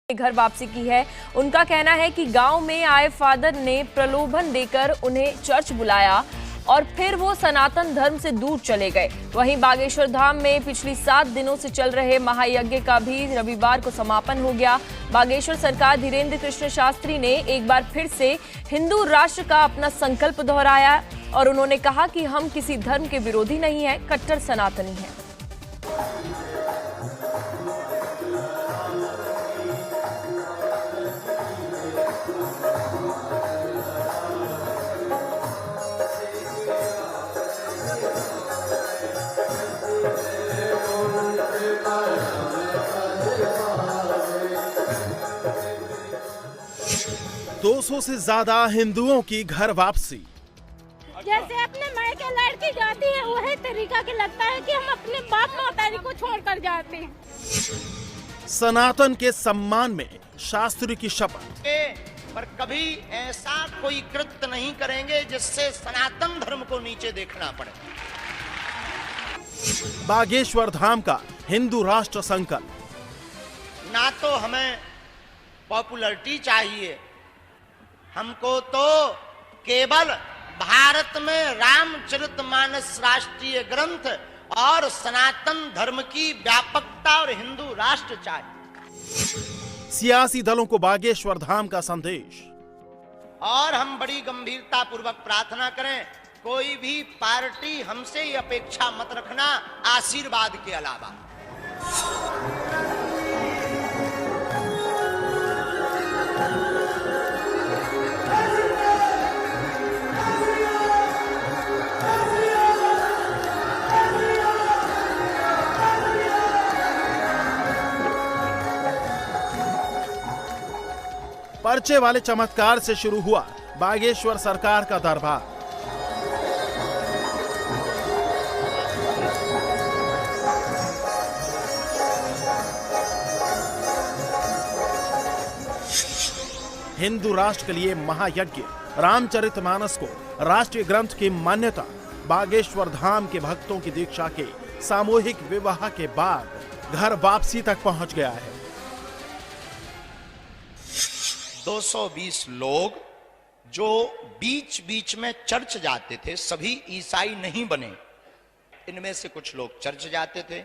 घर वापसी की है। उनका कहना है कि गांव में आए फादर ने प्रलोभन देकर उन्हें चर्च बुलाया और फिर वो सनातन धर्म से दूर चले गए। वहीं बागेश्वर धाम में पिछली 7 दिनों से चल रहे महायज्ञ का भी रविवार को समापन हो गया। बागेश्वर सरकार धीरेन्द्र कृष्ण शास्त्री ने एक बार फिर से हिंदू राष्ट्र का अपना संकल्प दोहराया और उन्होंने कहा कि हम किसी धर्म के विरोधी नहीं हैं, कट्टर सनातनी हैं। 200 से ज्यादा हिंदुओं की घर वापसी। जैसे अपने मायके लड़की जाती है वही तरीका के लगता है कि हम अपने बाप माताजी को छोड़कर जाते हैं। सनातन के सम्मान में शास्त्री की शपथ। पर कभी ऐसा कोई कृत्य नहीं करेंगे जिससे सनातन धर्म को नीचे देखना पड़े। बागेश्वर धाम का हिंदू राष्ट्र संकल्प। ना तो हमें पॉपुलैरिटी चाहिए, हमको तो केवल भारत में रामचरितमानस राष्ट्रीय ग्रंथ और सनातन धर्म की व्यापकता और हिंदू राष्ट्र चाहिए। सियासी दलों को बागेश्वर धाम का संदेश। और हम बड़ी गंभीरता पूर्वक प्रार्थना करें, कोई भी पार्टी हमसे ये अपेक्षा मत रखना आशीर्वाद के अलावा। पर्चे वाले चमत्कार से शुरू हुआ बागेश्वर सरकार का दरबार। हिंदू राष्ट्र के लिए महायज्ञ, रामचरितमानस को राष्ट्रीय ग्रंथ की मान्यता, बागेश्वर धाम के भक्तों की दीक्षा के सामूहिक विवाह के बाद घर वापसी तक पहुंच गया है। 220 लोग जो बीच बीच में चर्च जाते थे, सभी ईसाई नहीं बने। इनमें से कुछ लोग चर्च जाते थे,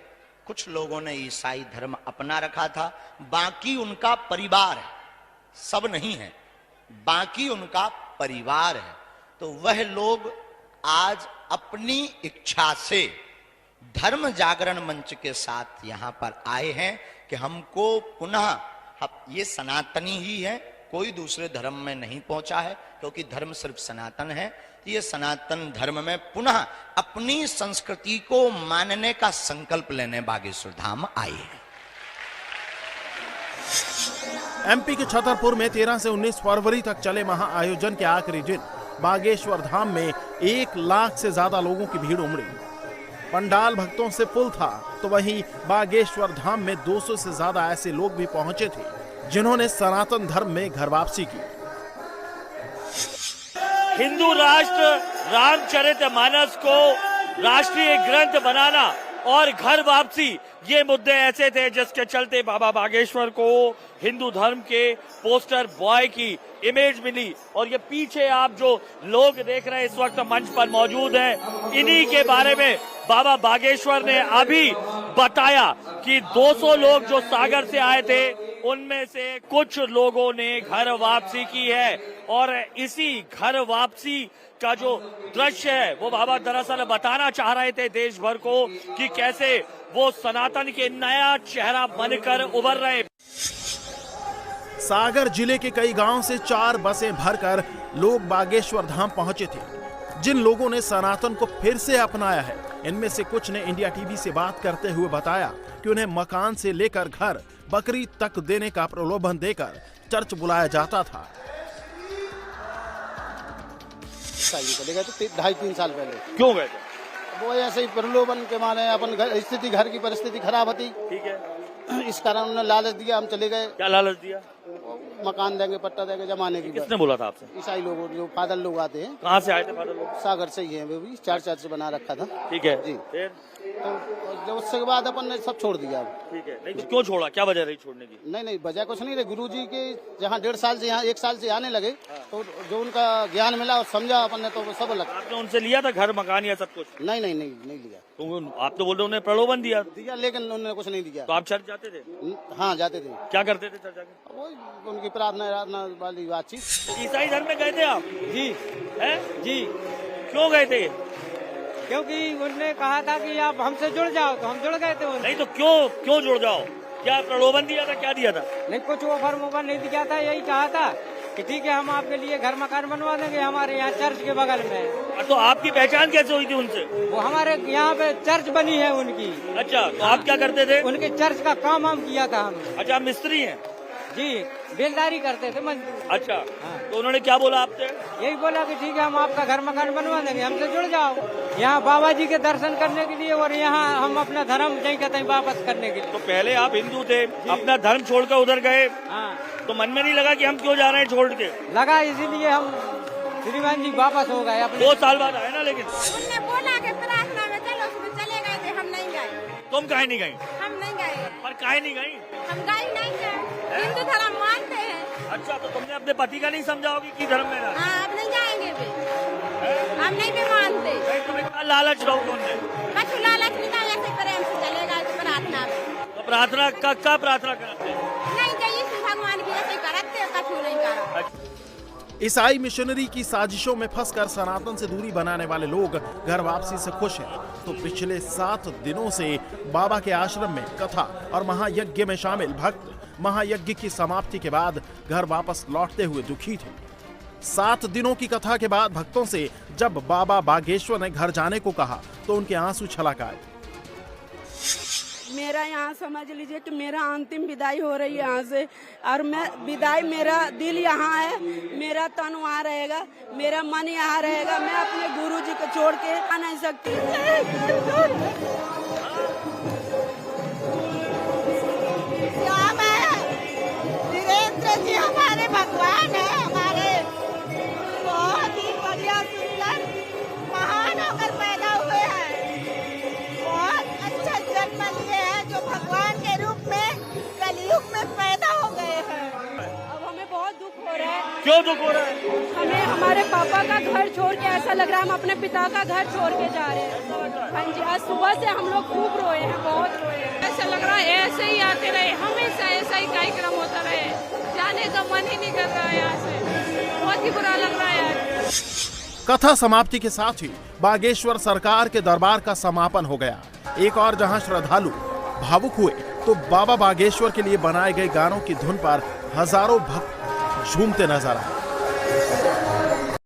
कुछ लोगों ने ईसाई धर्म अपना रखा था, बाकी उनका परिवार है, सब नहीं है, बाकी उनका परिवार है। तो वह लोग आज अपनी इच्छा से धर्म जागरण मंच के साथ यहां पर आए हैं कि हमको पुनः, ये सनातनी ही है, कोई दूसरे धर्म में नहीं पहुंचा है, क्योंकि धर्म सिर्फ सनातन है। तो ये सनातन धर्म में पुनः अपनी संस्कृति को मानने का संकल्प लेने बागेश्वर धाम आए हैं। एमपी के छतरपुर में 13 से 19 फरवरी तक चले महाआयोजन के आखिरी दिन बागेश्वर धाम में 1 लाख से ज्यादा लोगों की भीड़ उमड़ी। पंडाल भक्तों से फुल था, तो वहीं बागेश्वर धाम में 200 से ज्यादा ऐसे लोग भी पहुंचे थे जिन्होंने सनातन धर्म में घर वापसी की। हिंदू राष्ट्र रामचरितमानस को राष्ट्रीय ग्रंथ बनाना और घर वापसी, ये मुद्दे ऐसे थे जिसके चलते बाबा बागेश्वर को हिंदू धर्म के पोस्टर बॉय की इमेज मिली। और ये पीछे आप जो लोग देख रहे हैं इस वक्त मंच पर मौजूद हैं, इन्हीं के बारे में बाबा बागेश्वर ने अभी बताया कि 200 लोग जो सागर से आए थे उनमें से कुछ लोगों ने घर वापसी की है। और इसी घर वापसी का जो दृश्य है वो बाबा दरअसल बताना चाह रहे थे देश भर को कि कैसे वो सनातन के नया चेहरा बनकर उभर रहे। सागर जिले के कई गांव से 4 बसें भरकर लोग बागेश्वर धाम पहुंचे थे, जिन लोगों ने सनातन को फिर से अपनाया है। इनमें से कुछ ने इंडिया टीवी से बात करते हुए बताया कि उन्हें मकान से लेकर घर, बकरी तक देने का प्रलोभन देकर चर्च बुलाया जाता था। चले गए थे 2.5-3 साल पहले। क्यों गए थे? वो ऐसे ही प्रलोभन के माने, अपन घर की परिस्थिति खराब थी, ठीक है, इस कारण उन्होंने लालच दिया, हम चले गए। क्या लालच दिया? मकान देंगे, पट्टा देंगे, जमाने की। किसने बोला था आपसे? ईसाई लोग, जो फादर लोग आते हैं। कहाँ से आए थे फादर लोग? सागर से ही है, वो भी 4 चर्च बना रखा था। ठीक है जी। तो जब उसके बाद अपन ने सब छोड़ दिया। ठीक है, नहीं तो क्यों छोड़ा, क्या वजह रही छोड़ने की? नहीं वजह कुछ नहीं रही। गुरुजी के जहाँ 1.5 साल से यहाँ 1 साल से आने लगे तो जो उनका ज्ञान मिला और समझा अपन ने तो सब लगा। आपने उनसे लिया था घर मकान या सब कुछ? नहीं लिया। तो आप तो बोल रहे उन्होंने प्रलोभन दिया, लेकिन उन्होंने कुछ नहीं दिया। तो आप चर्च जाते थे? हाँ जाते थे। क्या करते थे चर्च जाके? वही उनकी प्रार्थना वाली बातचीत। ईसाई धर्म में गए थे आप? जी हैं? जी, क्यों गए थे? क्योंकि उन्होंने कहा था कि आप हमसे जुड़ जाओ, तो हम जुड़ गए थे। नहीं तो क्यों जुड़ जाओ? क्या प्रलोभन दिया था, क्या दिया था? नहीं, कुछ ऑफर मोफर नहीं दिया था, यही कहा था कि ठीक है हम आपके लिए घर मकान बनवा देंगे हमारे यहाँ चर्च के बगल में। तो आपकी पहचान कैसे हुई थी उनसे? वो हमारे यहाँ पे चर्च बनी है उनकी। अच्छा, तो आप क्या करते थे? उनके चर्च का काम हम किया था हम। अच्छा, आप मिस्त्री हैं? जी, बेलदारी करते थे मजदूर। अच्छा, तो उन्होंने क्या बोला आपसे? यही बोला कि ठीक है हम आपका घर मकान बनवा देंगे, हमसे जुड़ जाओ यहाँ बाबा जी के दर्शन करने के लिए और यहाँ हम अपना धर्म कहीं कहते हैं वापस करने के लिए। तो पहले आप हिंदू थे, अपना धर्म छोड़कर उधर गए, हाँ, तो मन में नहीं लगा कि हम क्यों जा रहे हैं छोड़ के? लगा, इसीलिए हम श्रीमान जी वापस हो गए अपने। 2 साल बाद आए ना, लेकिन उनने बोला कि प्रार्थना में चलो, उसमें चले गए थे, हम नहीं गए। तुम काहे नहीं गई? हम नहीं गए। पर काहे नहीं गई? हम गए नहीं गए, हिंदू धर्म मानते हैं। अच्छा, तो तुमने अपने पति का नहीं समझाओगी कि धर्म में रहा? हाँ, अब नहीं जाएंगे भी, हम नहीं भी मानते। नहीं, तुम्हें क्या लालच रहो तुमने? कछु लालच नहीं था, ऐसे प्रेम से चले गए थे प्रार्थना में। तो प्रार्थना क्या प्रार्थना करते हैं? नहीं चाहिए, भगवान की ऐसे करते, कछु नहीं करा। ईसाई मिशनरी की साजिशों में फंसकर सनातन से दूरी बनाने वाले लोग घर वापसी से खुश हैं, तो पिछले 7 दिनों से बाबा के आश्रम में कथा और महायज्ञ में शामिल भक्त महायज्ञ की समाप्ति के बाद घर वापस लौटते हुए दुखी थे। 7 दिनों की कथा के बाद भक्तों से जब बाबा बागेश्वर ने घर जाने को कहा तो उनके आंसू छलक आए। मेरा यहाँ समझ लीजिए कि मेरा अंतिम विदाई हो रही है यहाँ से, और मैं विदाई, मेरा दिल यहाँ है, मेरा तन वहाँ रहेगा, मेरा मन यहाँ रहेगा। मैं अपने गुरुजी को छोड़ के आ नहीं सकती। वीरेंद्र जी हमारे भगवान है, हमारे बहुत ही बढ़िया सुंदर महान होकर पैदा हुए हैं, बहुत अच्छा जन्म लिए हैं, जो भगवान के रूप में कलयुग में पैदा हो गए हैं। अब हमें बहुत दुख हो रहा है। क्यों दुख हो रहा है? हमें हमारे पापा का घर छोड़ के ऐसा लग रहा है हम अपने पिता का घर छोड़ के जा रहे हैं। हाँ जी, आज सुबह से हम लोग खूब रोए हैं, बहुत रोए हैं। ऐसा लग रहा है ऐसे ही आते रहे, हमेशा ऐसा ही कार्यक्रम होता रहे, जाने का मन ही नहीं कर रहा है यहाँ से, बहुत ही बुरा लग रहा है। कथा समाप्ति के साथ ही बागेश्वर सरकार के दरबार का समापन हो गया। एक और जहां श्रद्धालु भावुक हुए तो बाबा बागेश्वर के लिए बनाए गए गानों की धुन पर हजारों भक्त झूमते नजर आए।